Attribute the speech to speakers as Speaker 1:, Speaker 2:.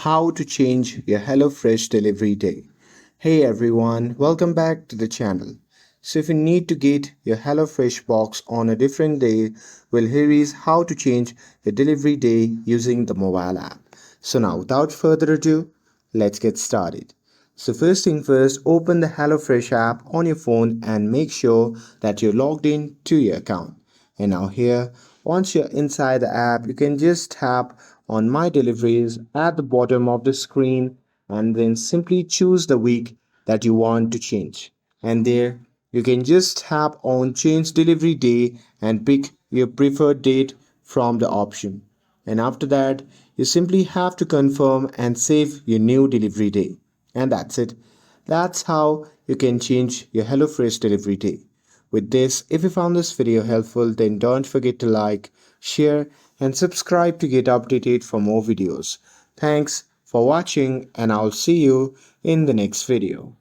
Speaker 1: how to change your HelloFresh delivery day. Hey everyone, welcome back to the channel. So if you need to get your HelloFresh box on a different day, well here is how to change your delivery day using the mobile app. So now without further ado, let's get started. So first thing first, open the HelloFresh app on your phone and make sure that you're logged in to your account. And now here, once you're inside the app, you can just tap on My Deliveries at the bottom of the screen and then simply choose the week that you want to change. And there, you can just tap on Change Delivery Day and pick your preferred date from the option. And after that, you simply have to confirm and save your new delivery day. And that's it. That's how you can change your HelloFresh delivery day. With this, if you found this video helpful, then don't forget to like, share, and subscribe to get updated for more videos. Thanks for watching, and I'll see you in the next video.